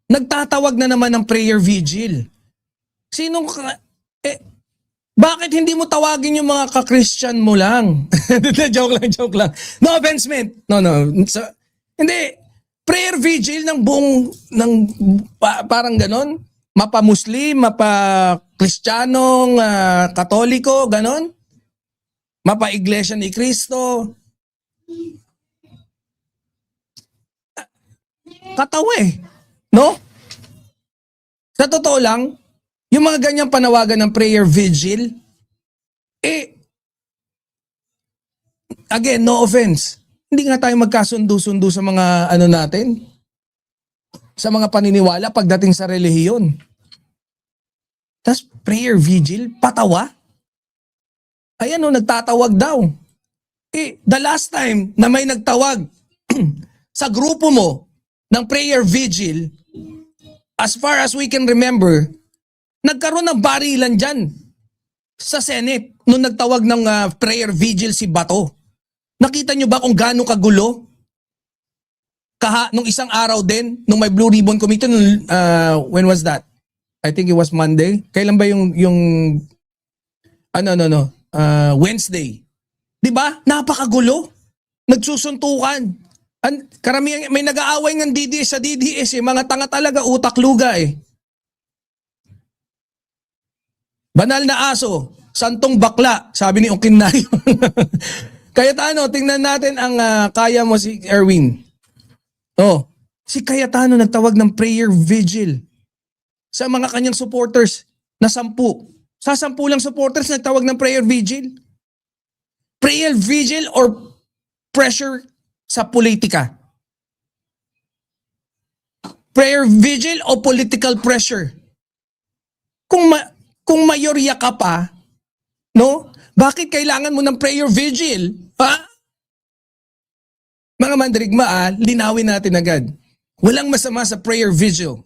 nagtatawag na naman ng prayer vigil. Bakit hindi mo tawagin yung mga ka-Christian mo lang? Joke lang. No offense, man. No. Hindi. Prayer vigil ng buong, parang ganon. Mapa-Muslim, mapa-Kristiyanong, Katoliko, ganon. Mapa-Iglesia ni Cristo. Katawa eh. No? Sa totoo lang, yung mga ganyang panawagan ng prayer vigil, again, no offense, hindi nga tayo magkasundo-sundo sa mga natin, sa mga paniniwala pagdating sa relihiyon. Tas prayer vigil, patawa? Ayan nagtatawag daw. The last time na may nagtawag sa grupo mo ng prayer vigil, as far as we can remember, nagkaroon ng barilan dyan sa Senate nung nagtawag ng prayer vigil si Bato. Nakita nyo ba kung gaano kagulo? Nung isang araw din, nung may Blue Ribbon Committee, when was that? I think it was Monday. Kailan ba yung Wednesday. 'Di ba? Napakagulo. Nagsusuntukan. Karamihan may nag-aaway ng DDS sa DDS eh. Mga tanga talaga, utak luga eh. Banal na aso, santong bakla, sabi ni Okinayo. Cayetano, tingnan natin ang kaya mo si Erwin. Si Cayetano nagtawag ng prayer vigil sa mga kanyang supporters na 10. Sa 10 lang supporters nagtawag ng prayer vigil. Prayer vigil or pressure sa politika? Prayer vigil o political pressure? Kung mayorya ka pa, no? Bakit kailangan mo ng prayer vigil? Ha? Mga mandirigma, linawin natin agad. Walang masama sa prayer vigil.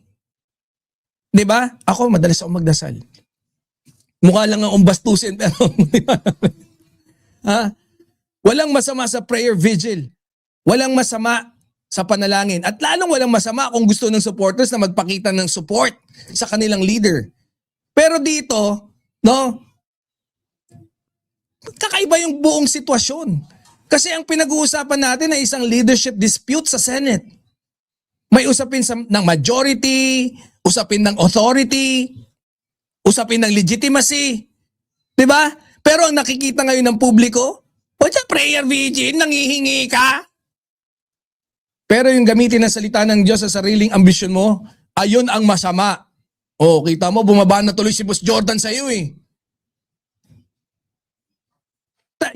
'Di ba? Ako madalas ako magdasal. Mukha lang akong bastusin pero walang masama sa prayer vigil. Walang masama sa panalangin. At lalong walang masama kung gusto ng supporters na magpakita ng support sa kanilang leader. Pero dito, no, kakaiba yung buong sitwasyon. Kasi ang pinag-uusapan natin ay isang leadership dispute sa Senate. May usapin ng majority, usapin ng authority, usapin ng legitimacy. Diba? Pero ang nakikita ngayon ng publiko, sa prayer vigil, nangihingi ka? Pero yung gamitin ng salita ng Diyos sa sariling ambisyon mo, ayun ang masama. Kita mo, bumaba na tuloy si Boss Jordan sa iyo eh.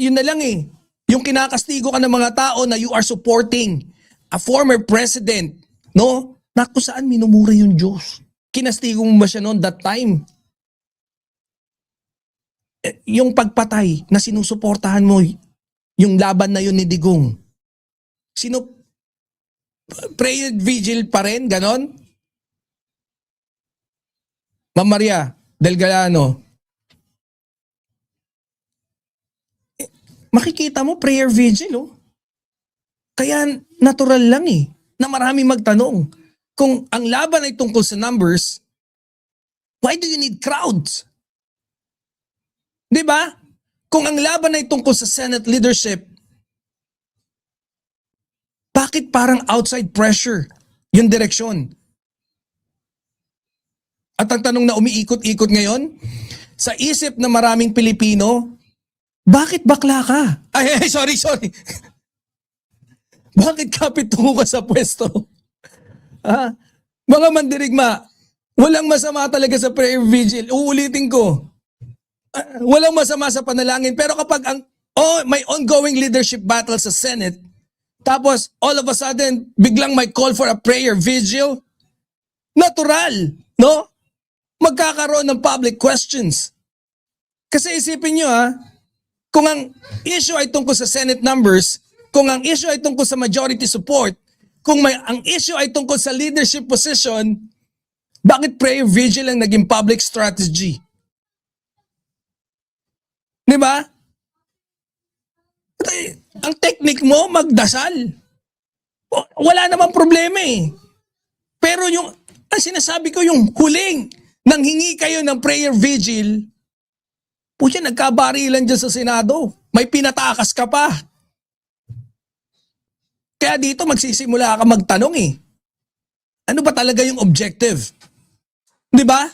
Yun na lang eh. Yung kinakastigo ka ng mga tao na you are supporting a former president, no? Na kung saan minumura yung Diyos. Kinastigo mo ba siya noon that time? Yung pagpatay na sinusuportahan mo, yung laban na yun ni Digong. Prayer vigil pa rin, ganon? Ma'am Maria Del Galano, makikita mo prayer vigil Kaya natural lang eh, na marami magtanong. Kung ang laban ay tungkol sa numbers, why do you need crowds? Diba? Kung ang laban ay tungkol sa Senate leadership, bakit parang outside pressure yung direksyon? At ang tanong na umiikot-ikot ngayon, sa isip ng maraming Pilipino, bakit bakla ka? Ay, sorry. Bakit kapit tungo ka sa pwesto? Mga mandirigma, walang masama talaga sa prayer vigil. Uulitin ko. Walang masama sa panalangin. Pero kapag may ongoing leadership battle sa Senate, tapos all of a sudden, biglang may call for a prayer vigil, natural, no? Magkakaroon ng public questions. Kasi isipin nyo kung ang issue ay tungkol sa Senate numbers, kung ang issue ay tungkol sa majority support, kung ang issue ay tungkol sa leadership position, bakit prayer vigil ang naging public strategy? Di ba? Ang technique mo, magdasal. Wala namang problema eh. Pero yung, Ang sinasabi ko yung huling nanghingi kayo ng prayer vigil, pucha, nagkabarilan dyan sa Senado. May pinatakas ka pa. Kaya dito magsisimula ka magtanong eh. Ano ba talaga yung objective? Di ba?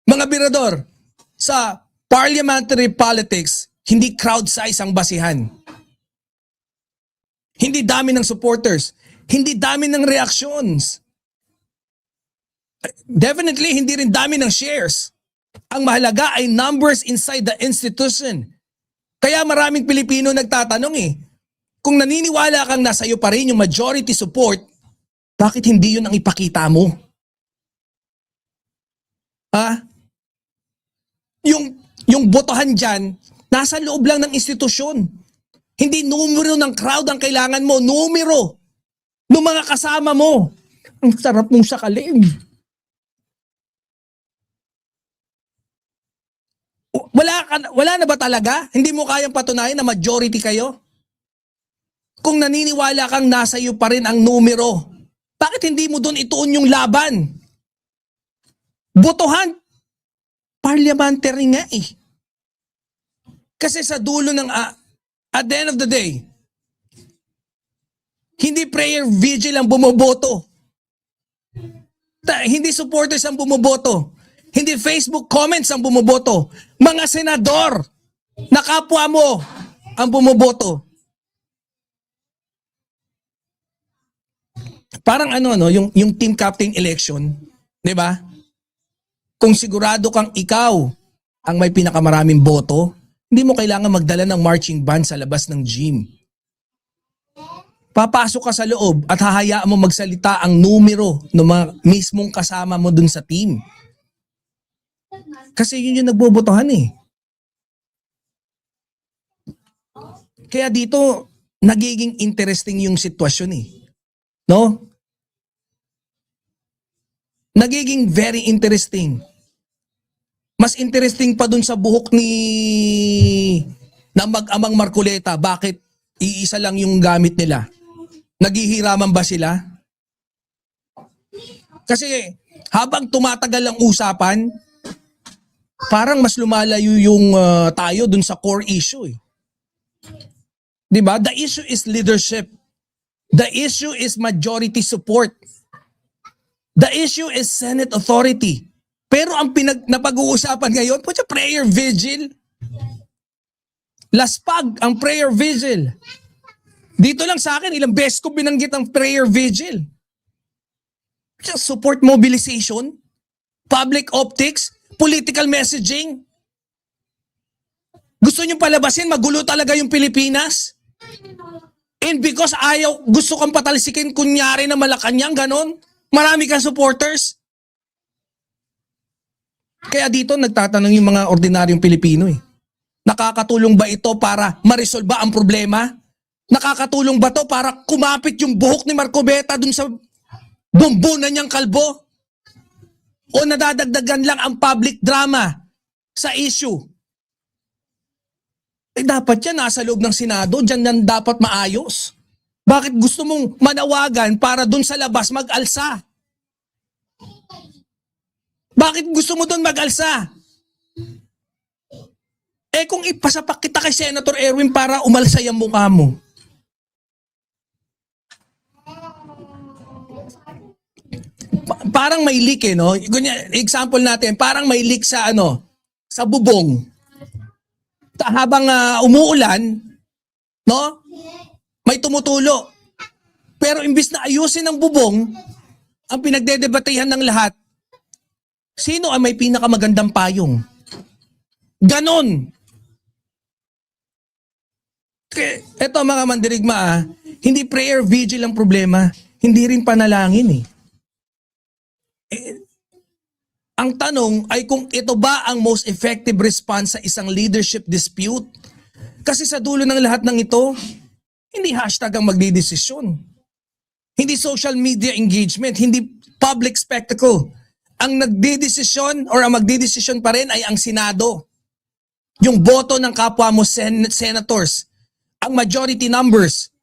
Mga birador, sa parliamentary politics, hindi crowd size ang basihan. Hindi dami ng supporters. Hindi dami ng reactions. Definitely, hindi rin dami ng shares. Ang mahalaga ay numbers inside the institution. Kaya maraming Pilipino nagtatanong eh, kung naniniwala kang nasa iyo pa rin yung majority support, bakit hindi yun ang ipakita mo? Ha? Yung botohan dyan, nasa loob lang ng institusyon. Hindi numero ng crowd ang kailangan mo, numero ng mga kasama mo. Ang sarap mong sakalin. Wala na ba talaga? Hindi mo kayang patunayan na majority kayo? Kung naniniwala kang nasa iyo pa rin ang numero, bakit hindi mo doon ituon yung laban? Botohan, parliamentary nga eh. Kasi sa dulo ng, at the end of the day, hindi prayer vigil ang bumoboto. Hindi supporters ang bumoboto. Hindi Facebook comments ang bumoboto. Mga senador na kapwa mo ang bumoboto. Parang yung team captain election, 'di ba? Kung sigurado kang ikaw ang may pinakamaraming boto, hindi mo kailangan magdala ng marching band sa labas ng gym. Papasok ka sa loob at hahayaan mo magsalita ang numero ng mga mismong kasama mo dun sa team. Kasi yun yung nagbobotohan eh. Kaya dito, nagiging interesting yung sitwasyon eh. No? Nagiging very interesting. Mas interesting pa dun sa buhok na mag-amang Marcoleta. Bakit iisa lang yung gamit nila? Naghihiraman ba sila? Kasi habang tumatagal ang usapan, parang mas lumalayo yung tayo dun sa core issue eh. 'Di ba? The issue is leadership. The issue is majority support. The issue is Senate authority. Pero ang napag-uusapan ngayon, po prayer vigil. Laspag ang prayer vigil. Dito lang sa akin, ilang beses ko binanggit ang prayer vigil. Support mobilization, public optics, political messaging. Gusto nyo palabasin, magulo talaga yung Pilipinas? And because gusto kang patalsikin kunyari na Malacanang, ganon, marami kang supporters. Kaya dito nagtatanong yung mga ordinaryong Pilipino eh. Nakakatulong ba ito para ma-resolve ang problema? Nakakatulong ba ito para kumapit yung buhok ni Marcoleta dun sa bumbunan niyang kalbo? O nadadagdagan lang ang public drama sa issue? Eh dapat yan nasa loob ng Senado, dyan yan dapat maayos. Bakit gusto mong manawagan para dun sa labas mag-alsa? Bakit gusto mo dun mag-alsa? Eh kung ipasapak kita kay Senator Erwin para umalsa yung mukha mo. Parang may leak eh, no? Example natin, parang may leak sa sa bubong. Habang umuulan, no? May tumutulo. Pero imbis na ayusin ang bubong, ang pinagdedebatehan ng lahat, sino ang may pinakamagandang payong? Ganon. Eto mga mandirigma, hindi prayer vigil ang problema, hindi rin panalangin eh. Ang tanong ay kung ito ba ang most effective response sa isang leadership dispute? Kasi sa dulo ng lahat ng ito, hindi hashtag ang magdidesisyon. Hindi social media engagement, hindi public spectacle. Ang nagdidesisyon or ang magdidesisyon pa rin ay ang Senado. Yung boto ng kapwa mo senators. Ang majority numbers.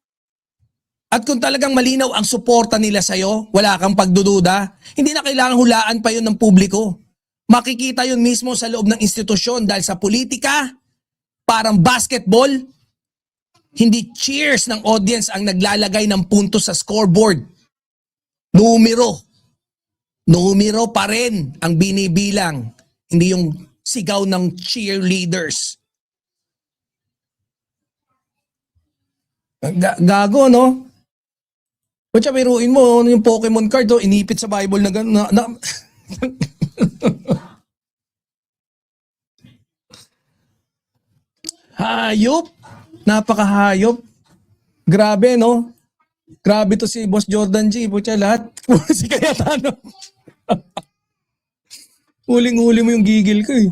At kung talagang malinaw ang suporta nila sa'yo, wala kang pagdududa, hindi na kailangan hulaan pa yun ng publiko. Makikita yun mismo sa loob ng institusyon dahil sa politika, parang basketball, hindi cheers ng audience ang naglalagay ng puntos sa scoreboard. Numero. Numero pa rin ang binibilang, hindi yung sigaw ng cheerleaders. Gago, no? Kutsa, biruin mo, yung Pokemon card, oh, inipit sa Bible na gano'n. Hayop. Napakahayop. Grabe, no? Grabe to si Boss Jordan G. Putya, lahat. Si Cayetano. Huling-huli mo yung gigil ko eh.